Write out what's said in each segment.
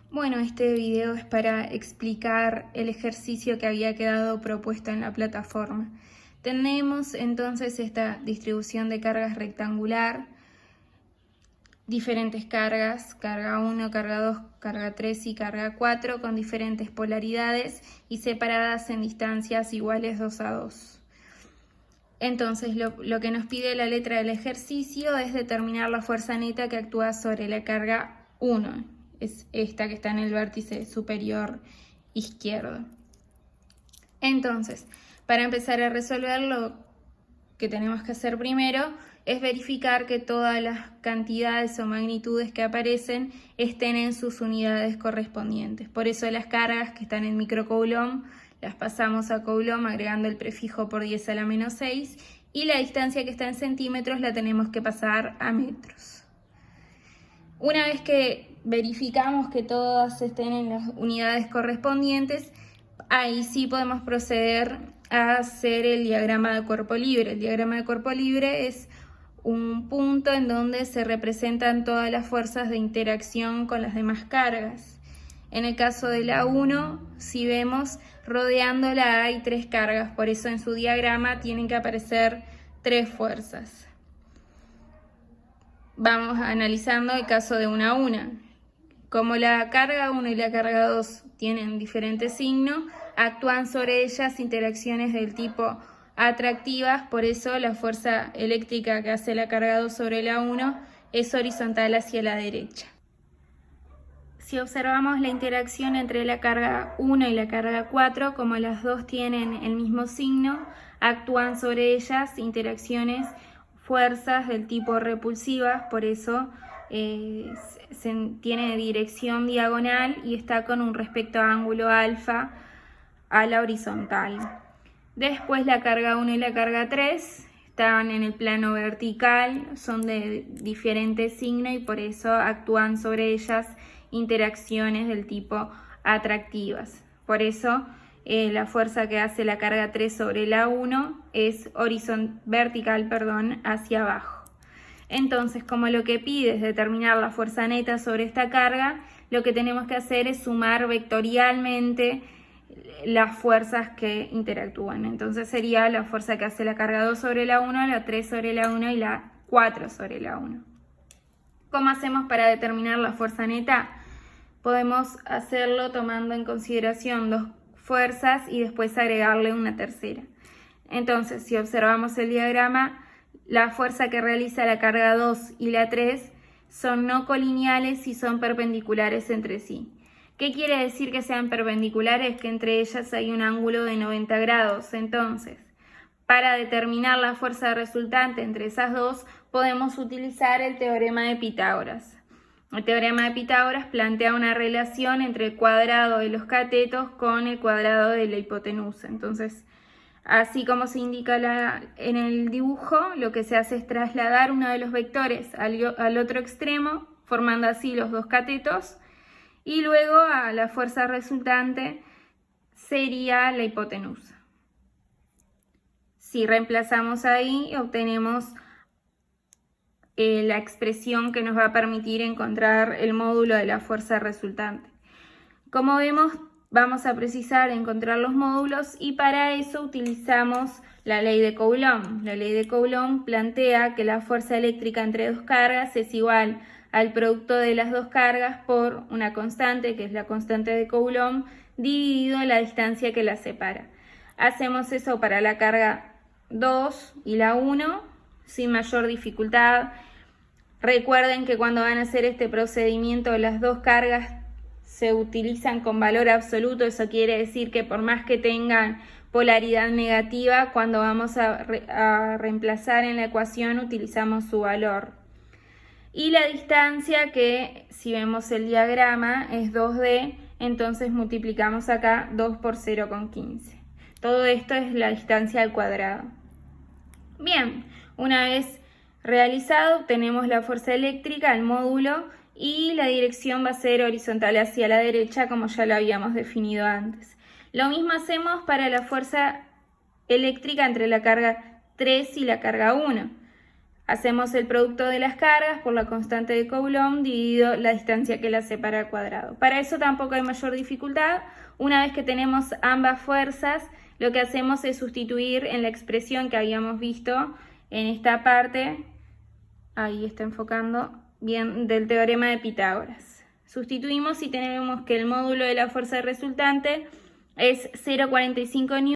Bueno, este video es para explicar el ejercicio que había quedado propuesto en la plataforma. Tenemos entonces esta distribución de cargas rectangular, diferentes cargas, carga 1, carga 2, carga 3 y carga 4, con diferentes polaridades y separadas en distancias iguales 2 a 2. Entonces lo que nos pide la letra del ejercicio es determinar la fuerza neta que actúa sobre la carga 1. Es esta que está en el vértice superior izquierdo. Entonces, para empezar a resolver, lo que tenemos que hacer primero es verificar que todas las cantidades o magnitudes que aparecen estén en sus unidades correspondientes. Por eso las cargas que están en microcoulomb las pasamos a coulomb agregando el prefijo por 10 a la menos 6 y la distancia que está en centímetros la tenemos que pasar a metros. Una vez que verificamos que todas estén en las unidades correspondientes, ahí sí podemos proceder a hacer el diagrama de cuerpo libre. El diagrama de cuerpo libre es un punto en donde se representan todas las fuerzas de interacción con las demás cargas. En el caso de la 1, si vemos, rodeándola hay 3 cargas, por eso en su diagrama tienen que aparecer 3 fuerzas. Vamos analizando el caso de una a una. Como la carga 1 y la carga 2 tienen diferentes signos, actúan sobre ellas interacciones del tipo atractivas, por eso la fuerza eléctrica que hace la carga 2 sobre la 1 es horizontal hacia la derecha. Si observamos la interacción entre la carga 1 y la carga 4, como las dos tienen el mismo signo, actúan sobre ellas interacciones, fuerzas del tipo repulsivas, por eso tiene dirección diagonal y está con un respecto a ángulo alfa a la horizontal. Después la carga 1 y la carga 3 están en el plano vertical, son de diferente signo y por eso actúan sobre ellas interacciones del tipo atractivas. Por eso la fuerza que hace la carga 3 sobre la 1 es vertical hacia abajo. Entonces, como lo que pide es determinar la fuerza neta sobre esta carga, lo que tenemos que hacer es sumar vectorialmente las fuerzas que interactúan. Entonces sería la fuerza que hace la carga 2 sobre la 1, la 3 sobre la 1 y la 4 sobre la 1. ¿Cómo hacemos para determinar la fuerza neta? Podemos hacerlo tomando en consideración 2 fuerzas y después agregarle una tercera. Entonces, si observamos el diagrama, la fuerza que realiza la carga 2 y la 3 son no colineales y son perpendiculares entre sí. ¿Qué quiere decir que sean perpendiculares? Que entre ellas hay un ángulo de 90 grados. Entonces, para determinar la fuerza resultante entre esas dos, podemos utilizar el teorema de Pitágoras. El teorema de Pitágoras plantea una relación entre el cuadrado de los catetos con el cuadrado de la hipotenusa. Entonces, así como se indica en el dibujo, lo que se hace es trasladar uno de los vectores al otro extremo, formando así los dos catetos, y luego a la fuerza resultante sería la hipotenusa. Si reemplazamos ahí, obtenemos la expresión que nos va a permitir encontrar el módulo de la fuerza resultante. Como vemos, vamos a precisar encontrar los módulos y para eso utilizamos la ley de Coulomb. La ley de Coulomb plantea que la fuerza eléctrica entre dos cargas es igual al producto de las dos cargas por una constante, que es la constante de Coulomb, dividido la distancia que las separa. Hacemos eso para la carga 2 y la 1 sin mayor dificultad. Recuerden que cuando van a hacer este procedimiento las dos cargas se utilizan con valor absoluto. Eso quiere decir que por más que tengan polaridad negativa, cuando vamos a reemplazar en la ecuación utilizamos su valor. Y la distancia, que si vemos el diagrama es 2D, entonces multiplicamos acá 2 por 0,15. Todo esto es la distancia al cuadrado. Bien, una vez realizado obtenemos la fuerza eléctrica, el módulo, y la dirección va a ser horizontal hacia la derecha, como ya lo habíamos definido antes. Lo mismo hacemos para la fuerza eléctrica entre la carga 3 y la carga 1. Hacemos el producto de las cargas por la constante de Coulomb dividido la distancia que la separa al cuadrado. Para eso tampoco hay mayor dificultad. Una vez que tenemos ambas fuerzas, lo que hacemos es sustituir en la expresión que habíamos visto en esta parte, ahí está enfocando bien, del teorema de Pitágoras. Sustituimos y tenemos que el módulo de la fuerza resultante es 0,45 N.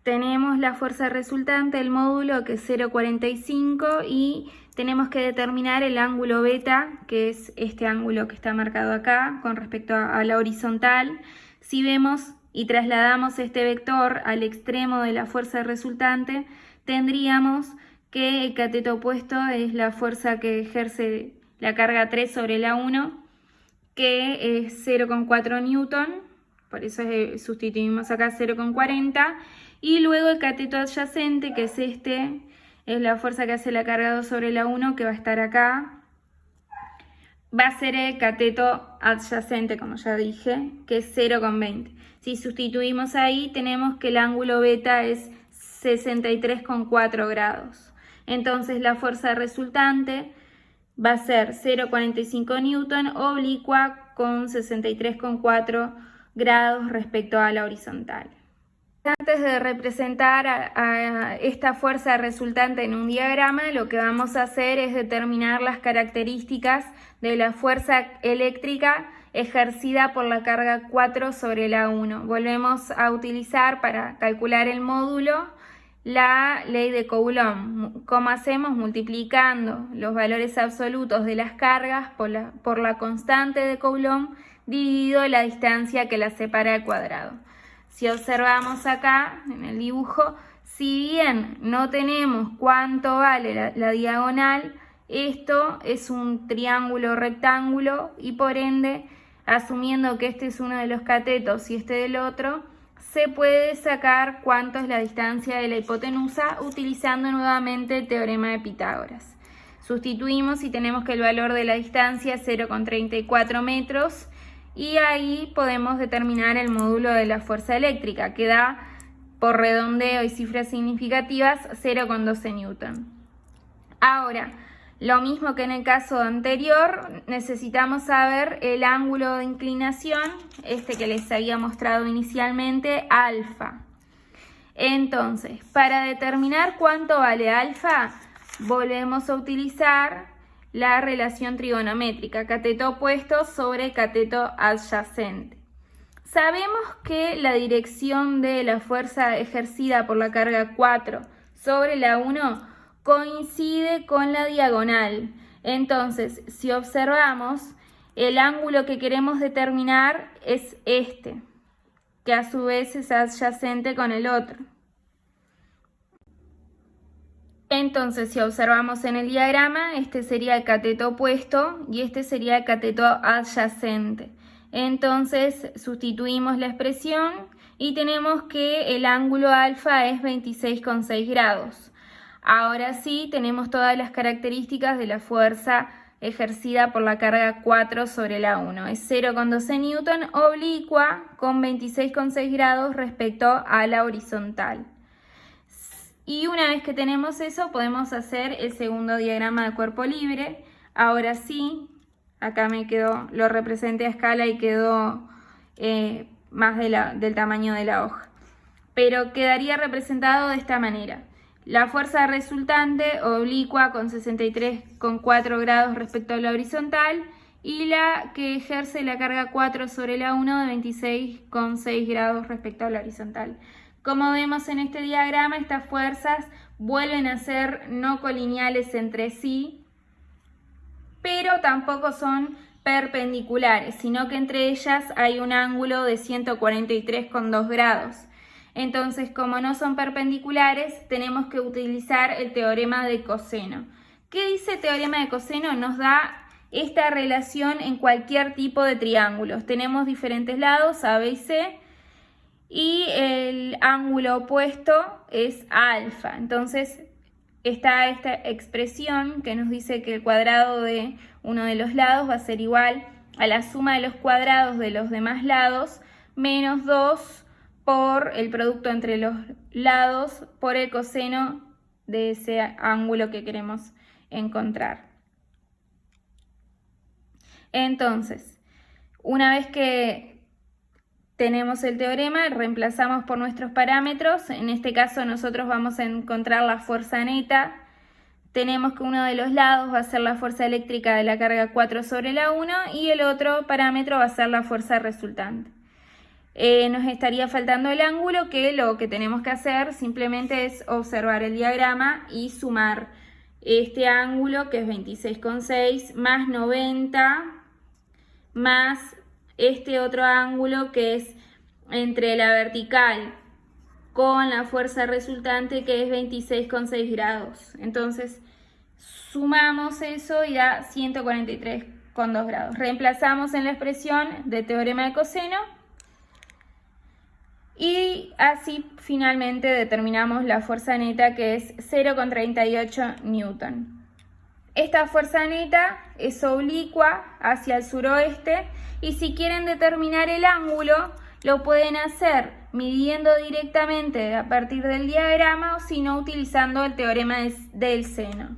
Tenemos la fuerza resultante, el módulo, que es 0,45, y tenemos que determinar el ángulo beta, que es este ángulo que está marcado acá con respecto a la horizontal. Si vemos y trasladamos este vector al extremo de la fuerza resultante, tendríamos que el cateto opuesto es la fuerza que ejerce la carga 3 sobre la 1, que es 0,4 newton, por eso sustituimos acá 0,40, y luego el cateto adyacente, que es este, es la fuerza que hace la carga 2 sobre la 1, que va a estar acá, va a ser el cateto adyacente, como ya dije, que es 0,20. Si sustituimos ahí, tenemos que el ángulo beta es 63,4 grados. Entonces la fuerza resultante va a ser 0,45 newton oblicua con 63,4 grados respecto a la horizontal. Antes de representar a esta fuerza resultante en un diagrama, lo que vamos a hacer es determinar las características de la fuerza eléctrica ejercida por la carga 4 sobre la 1. Volvemos a utilizar para calcular el módulo la ley de Coulomb. ¿Cómo hacemos? Multiplicando los valores absolutos de las cargas por la constante de Coulomb dividido la distancia que la separa al cuadrado. Si observamos acá en el dibujo, si bien no tenemos cuánto vale la diagonal, esto es un triángulo rectángulo y por ende, asumiendo que este es uno de los catetos y este del otro, se puede sacar cuánto es la distancia de la hipotenusa utilizando nuevamente el teorema de Pitágoras. Sustituimos y tenemos que el valor de la distancia es 0,34 metros. Y ahí podemos determinar el módulo de la fuerza eléctrica, que da, por redondeo y cifras significativas, 0,12 newton. Ahora, lo mismo que en el caso anterior, necesitamos saber el ángulo de inclinación, este que les había mostrado inicialmente, alfa. Entonces, para determinar cuánto vale alfa, volvemos a utilizar la relación trigonométrica, cateto opuesto sobre cateto adyacente. Sabemos que la dirección de la fuerza ejercida por la carga 4 sobre la 1 coincide con la diagonal. Entonces, si observamos, el ángulo que queremos determinar es este, que a su vez es adyacente con el otro. Entonces, si observamos en el diagrama, este sería el cateto opuesto y este sería el cateto adyacente. Entonces, sustituimos la expresión y tenemos que el ángulo alfa es 26,6 grados. Ahora sí, tenemos todas las características de la fuerza ejercida por la carga 4 sobre la 1. Es 0,12 newton oblicua con 26,6 grados respecto a la horizontal. Y una vez que tenemos eso, podemos hacer el segundo diagrama de cuerpo libre. Ahora sí, acá me quedó, lo representé a escala y quedó más del tamaño de la hoja. Pero quedaría representado de esta manera. La fuerza resultante oblicua con 63,4 grados respecto a la horizontal y la que ejerce la carga 4 sobre la 1 de 26,6 grados respecto a la horizontal. Como vemos en este diagrama, estas fuerzas vuelven a ser no colineales entre sí, pero tampoco son perpendiculares, sino que entre ellas hay un ángulo de 143,2 grados. Entonces, como no son perpendiculares, tenemos que utilizar el teorema de coseno. ¿Qué dice el teorema de coseno? Nos da esta relación en cualquier tipo de triángulos. Tenemos diferentes lados, A, B y C, y el ángulo opuesto es alfa. Entonces está esta expresión que nos dice que el cuadrado de uno de los lados va a ser igual a la suma de los cuadrados de los demás lados menos 2 por el producto entre los lados por el coseno de ese ángulo que queremos encontrar. Entonces, una vez que tenemos el teorema, reemplazamos por nuestros parámetros. En este caso nosotros vamos a encontrar la fuerza neta. Tenemos que uno de los lados va a ser la fuerza eléctrica de la carga 4 sobre la 1 y el otro parámetro va a ser la fuerza resultante. Nos estaría faltando el ángulo, que lo que tenemos que hacer simplemente es observar el diagrama y sumar este ángulo, que es 26,6, más 90, más este otro ángulo, que es entre la vertical con la fuerza resultante, que es 26,6 grados. Entonces sumamos eso y da 143,2 grados. Reemplazamos en la expresión de teorema de coseno y así finalmente determinamos la fuerza neta, que es 0,38 newton. Esta fuerza neta es oblicua hacia el suroeste y si quieren determinar el ángulo lo pueden hacer midiendo directamente a partir del diagrama o si no utilizando el teorema del seno.